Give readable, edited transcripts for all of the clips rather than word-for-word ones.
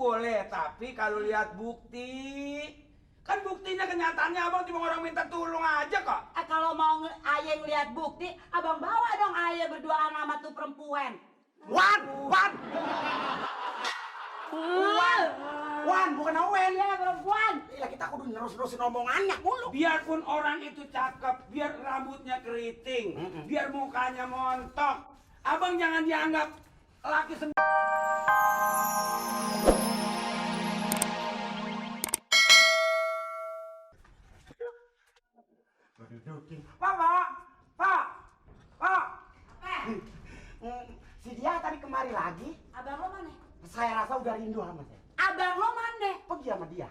boleh, tapi kalau lihat bukti, kan buktinya kenyataannya abang cuma orang minta tolong aja kok. Kalau mau ayah ngeliat bukti, abang bawa dong ayah berduaan sama tuh perempuan. Wan, bukan Owen. Iya perempuan. Iya kita kudu nerus-nerusin omongannya mulu. Biarpun orang itu cakep, biar rambutnya keriting, biar mukanya montok, abang jangan dianggap laki Pak. Si dia tadi kemari lagi. Abang lo mana? Saya rasa udah rindu sama saya. Abang lo mana? Pergi sama dia.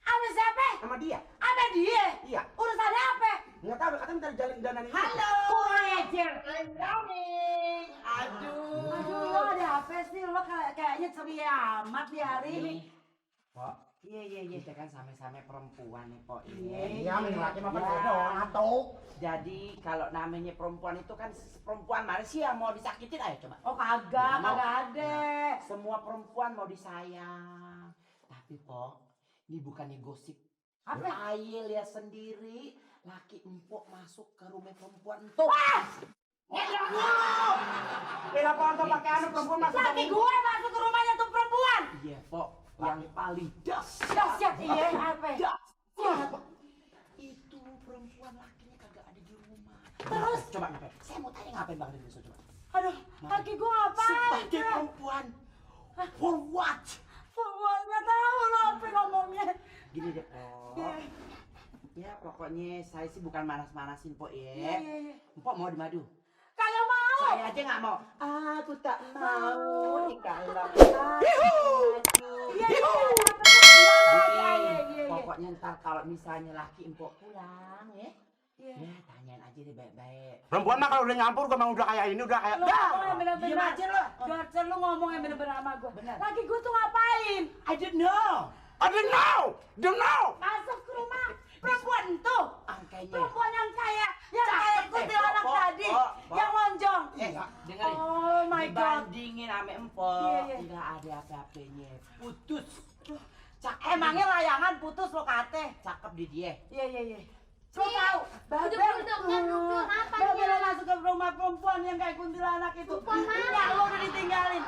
Sama siapa? Sama dia. Ada dia? Iya. Urusannya apa? Nggak tahu, katanya minta jalan dana ini. Halo. Kurang ajar. Aduh. Aduh, lo ada apa sih? Lo kayaknya ceria amat di hari ini. Pak. Iya. Kita kan sama-sama perempuan nih, Pok. Iya, laki mah beda atau. Jadi kalau namanya perempuan itu kan perempuan mana sih yang mau disakitin? Ayo coba. Oh kagak ada. Semua perempuan mau disayang. Tapi, Pok, ini bukannya gosip. Apa? Ayo lihat sendiri, laki empok masuk ke rumah perempuan tuh. Bila kau pakai anu perempuan masuk. Laki gue masuk ke rumahnya tuh perempuan. Iya, Pok. Yang paling Dahsyat iya apa? Siapa? Itu perempuan lakinya kagak ada di rumah. Terus? Coba ngapain? Saya mau tanya ngapain Bang Denso coba. Aduh, laki gue ngapain? Sebagai perempuan. For what? Perempuan nggak tahu lo apa ngomongnya. Gini deh, Pok. Ya pokoknya saya sih bukan manas-manasin, Pok ya. Iya. Pok mau dimadu? Kagak mau. Saya aja nggak mau. Aku tak mau tinggal. Pokoknya ntar kalau misalnya laki empok pulang ya, tanyain aja deh baik-baik. Perempuan mah kalau udah nyampur gue emang udah kayak ini, udah kayak Diam aja lo. Dorcer lu ngomong yang bener-bener sama gue. Bener. Laki gue tuh ngapain? I don't know. Don't know. Masuk ke rumah perempuan tuh. Angkanya. Perempuan yang kayak Cakep, kuntilanak Pok, tadi, Pok. yang monjong. Dengerin. Oh my God. Dibandingin sama empok, Iya. nggak ada apa-apanya. Putus. Emangnya layangan putus lo kate? Cakep di dia. Iya. Lo tahu, Duduk dulu dong, Jan, duduk. Apa Babel dia? masuk ke rumah perempuan yang kayak kuntilanak itu. Perempuan mana? Enggak, lo udah ditinggalin.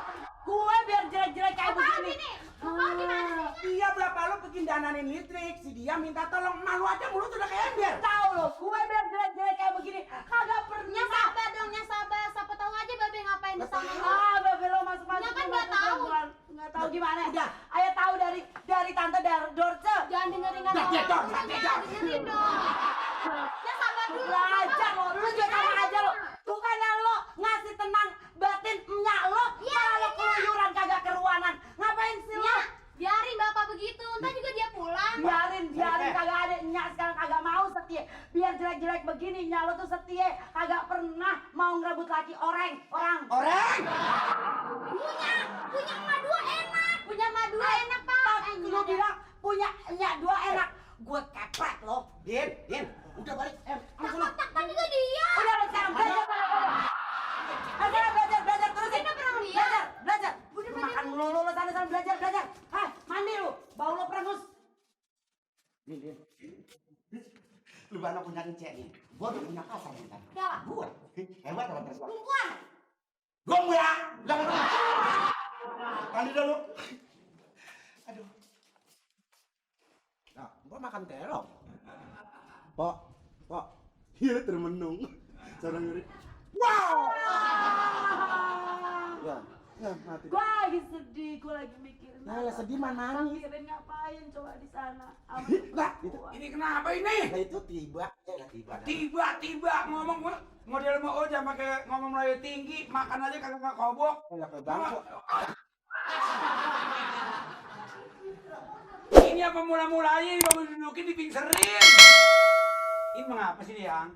Gue biar jelek-jelek kayak begini. Bapak gimana sih? Iya, bapak lo bikin dananin listrik, si dia minta tolong, malu aja mulut udah kayak ember. Tahu lo, gue biar jelek-jelek kayak begini. Kagak pernah. Sabar dong, sabar. Siapa tahu aja Babe ngapain di sana. Babel lo masuk-masuk. Ya kan ke nggak rumah tahu. perempuan. Nggak tahu gimana. Udah. Ayah tahu dari tante Dorce. Jangan dengerin kata Dah, orang. dah, Dengerin dong. Ya sabar dulu. Belajar lo, lu juga sama aja lo. Bukannya lo ngasih tenang batin enyak lo, malah lo keluyuran kagak keruanan. Ngapain sih lo? Ya, biarin Bapak begitu. Ntar juga dia pulang. Biarin kagak ada enyak sekarang kagak mau setia. Biar jelek-jelek begini enyak lo tuh setia, kagak pernah mau ngerebut laki orang. Orang. Punya emak dua enak. Punya emak dua enak, Pak. Lu bilang punya enyak dua enak. Gue kepret lo. Din, udah balik. Tak kan juga dia. Udah lo sekarang belajar. Belajar terus. Kita pernah lihat. Belajar. Makan mulu lo sana belajar. Hah, mandi lu. Bau lo perengus. Din. Lu baru punya cek nih. Gua udah punya kasar kan. Siapa? Gua. Hebat teman teman. Perempuan. Gua ya. Jangan. Mandi dulu. Aduh. Nah, gua makan terok. Pok. Iya termenung. Cara ngeri. Wow. Ya, mati. Gue lagi sedih, gue lagi mikirin. Nah, sedih mah nangis. Mikirin ngapain coba di sana. Lah, ini kenapa ini? Nah, itu tiba ngomong model mau aja pakai ngomong Melayu tinggi, makan aja kagak kobok. Kayak bangko. Ini apa mula-mulanya ini baru dudukin dipingserin. Ini mengapa sih, Yang?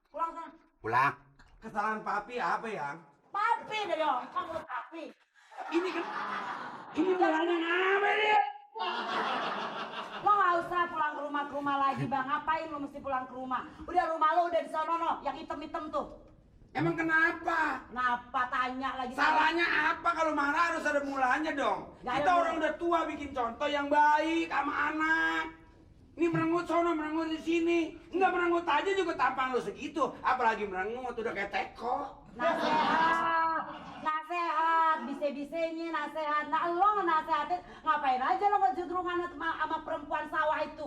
Pulang sana. Pulang. Kesalahan papi apa, Yang? Papi dari orang lu papi. Ini mulanya apa dia? Lo gak usah pulang ke rumah lagi bang. Ngapain lo mesti pulang ke rumah? Udah rumah lo udah di sono no, yang hitam tuh. Emang kenapa? Kenapa tanya lagi? Salahnya apa? Kalau marah harus ada mulanya dong. Gak Kita ada orang udah tua bikin contoh yang baik sama anak. Ini merengut sono, merengut di sini. Enggak merengut aja juga tampang lu segitu. Apalagi merengut udah kayak teko. Nasehat, bisa-bisanya nasehat. Nah lo nasehatin, ngapain aja lo ngejudrungan sama perempuan sawah itu?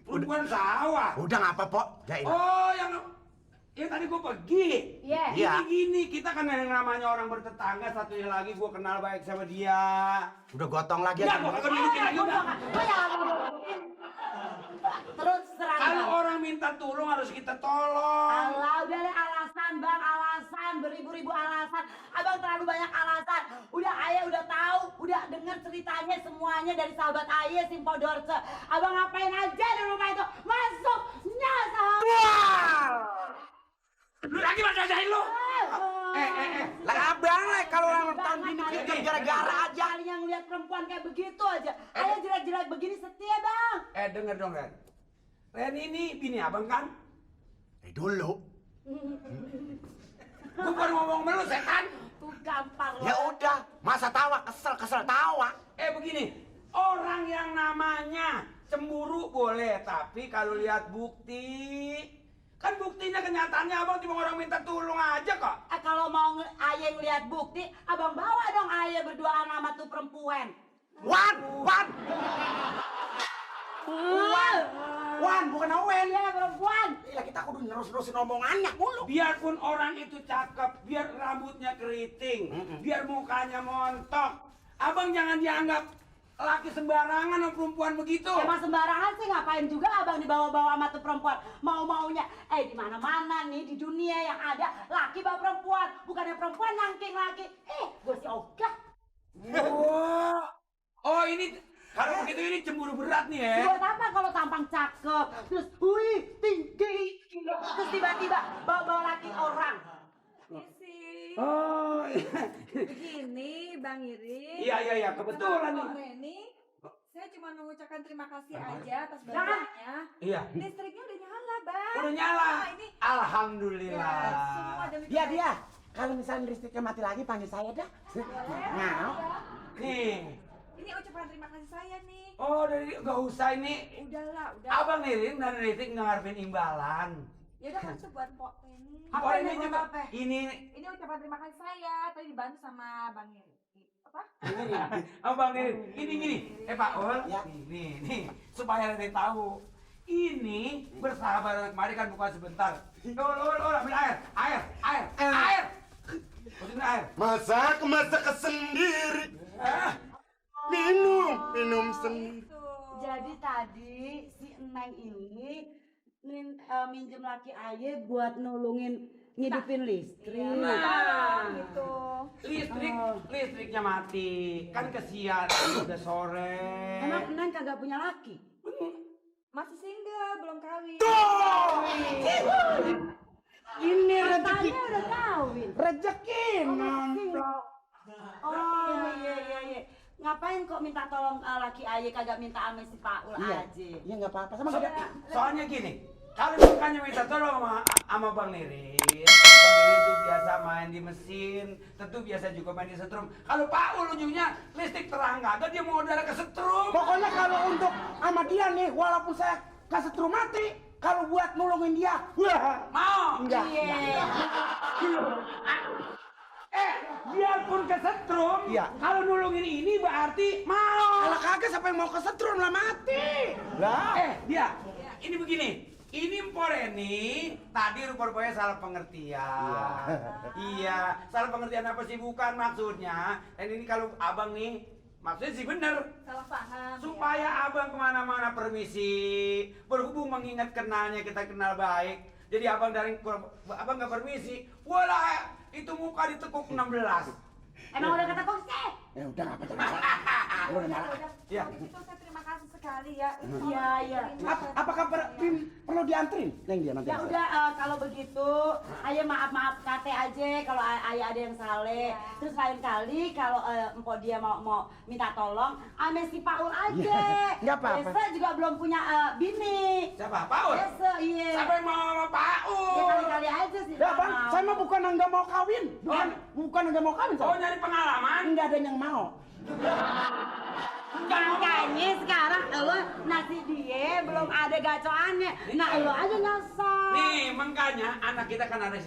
Perempuan sawah. Udah ngapa, Pok? Ya, Oh, yang tadi gue pergi. Iya. Iya. Gini, kita kan yang namanya orang bertetangga, satunya lagi gue kenal baik sama dia. Udah gotong lagi. Enggak, gue kagak dudukin lagi udah. Terus serang. Kalau orang minta tolong harus kita tolong. Alah, udah deh alasan bang, alasan beribu-ribu alasan. Abang terlalu banyak alasan. Udah ayah udah tahu, udah dengar ceritanya semuanya dari sahabat ayah Simpo Dorce. Abang ngapain aja di rumah itu? Masuk nyasar. Lu lagi masajahin lu. Lah abang lah kalau orang tahun gini kita gara-gara aja. Kali yang lihat perempuan kayak begitu aja. Ayah jelek-jelek begini setia bang. Denger dong Ren. Ren ini bini abang kan? Dulu. Gue baru ngomong sama lu setan. Tuh gampar lo. Ya udah, masa tawa kesel tawa. Begini, orang yang namanya cemburu boleh, tapi kalau lihat bukti, kan buktinya kenyataannya abang cuma orang minta tolong aja kok. Kalau mau ayah ngeliat bukti, abang bawa dong ayah berduaan sama tuh perempuan. Wan, bukan Owen. Iya perempuan. Gila, kita kudu nerus-nerusin omongannya mulu. Biarpun orang itu cakep, biar rambutnya keriting, biar mukanya montok, abang jangan dianggap laki sembarangan sama perempuan begitu. Emang sembarangan sih, ngapain juga abang dibawa-bawa sama tuh perempuan. Mau-maunya, di mana-mana nih di dunia yang ada laki bawa perempuan, bukannya perempuan nangking laki. Gue si ogah. Oh ini kalau begitu ini cemburu berat nih ya. Buat apa kalau tampang cakep, terus tinggi, terus tiba-tiba bawa laki orang. Isi. Oh Begini Bang Irin. iya kebetulan Bang nih. Reni, saya cuma mengucapkan terima kasih aja atas Jangan. bantuannya. Iya. Listriknya udah nyala, Bang. Udah nyala. Ah, ini Alhamdulillah. ya, semua demi Dia. Kalau misalnya listriknya mati lagi panggil saya dah. Nah, Nih. Ini ucapan terima kasih saya nih. Oh, dari nggak usah ini. Udahlah, udah. Abang Nirin dan Ritik ngarepin imbalan. Ya udah kan buat Pok Reni. Apa Oh, ini, ini juga apa? ini Ini ucapan terima kasih saya. Tadi dibantu sama Bang Irin. Apa? Abang Nirin. Ini Pak Ul. Ya. Nih. Supaya Ritik tahu. Ini bersahabat kemarin kan bukan sebentar. Ul, ambil air. Putin air. masak sendiri. Minum sendiri. Itu. Jadi tadi si Eneng ini minjem laki ayah buat nolongin ngidupin listrik. Nah. Gitu. Listriknya mati. Kan kesian udah sore. Emang Eneng kagak punya laki? Masih single, belum kawin. Ini rezeki. Katanya udah kawin. Rezeki nonton. Oh iya. Ngapain kok minta tolong laki ayah kagak minta sama si Paul aja? Iya nggak apa-apa sama Soalnya gini, kalau bukannya minta tolong sama Bang Nirin, Bang Nirin tuh biasa main di mesin, tentu biasa juga main di setrum. Kalau Paul ujungnya listrik terang kagak, dia mau udara kesetrum. Pokoknya kalau untuk sama dia nih, walaupun saya kesetrum mati, kalau buat nolongin dia, wah, Mau? enggak. Iya. Biarpun kesetrum, Iya. kalau nulungin ini berarti mau. Kalau kagak siapa yang mau kesetrum lah mati. Lah. Dia, ini begini. Ini Mporeni, tadi rupa-rupanya salah pengertian. Iya, salah pengertian apa sih? Bukan maksudnya. Dan ini kalau abang nih, maksudnya sih bener. Salah paham. Supaya abang kemana-mana permisi. Berhubung mengingat kenalnya, kita kenal baik. Jadi abang nggak permisi. Walah, itu muka ditekuk 16. Emang udah ketekuk sih? Ya udah nggak apa-apa. Udah marah. Ya. Kalau gitu saya terima kasih sekali ya. Iya. Apakah perlu dianterin? Neng dia nanti. Ya udah kalau begitu ayah maaf kate aja kalau ayah ada yang salah. Terus lain kali kalau empok dia mau minta tolong ame si Paul aja. Nggak apa-apa. Biasa juga belum punya bini. Siapa? Paul? Biasa iya. Siapa yang mau sama Paul? Ya kali-kali aja sih. Ya bang, saya mah bukan nggak mau kawin. Bukan nggak mau kawin. Oh nyari pengalaman? Nggak ada yang mau. Makanya sekarang lo nasi dia belum ada gacoannya. Nah lo aja nyasar. Nih makanya anak kita kan ada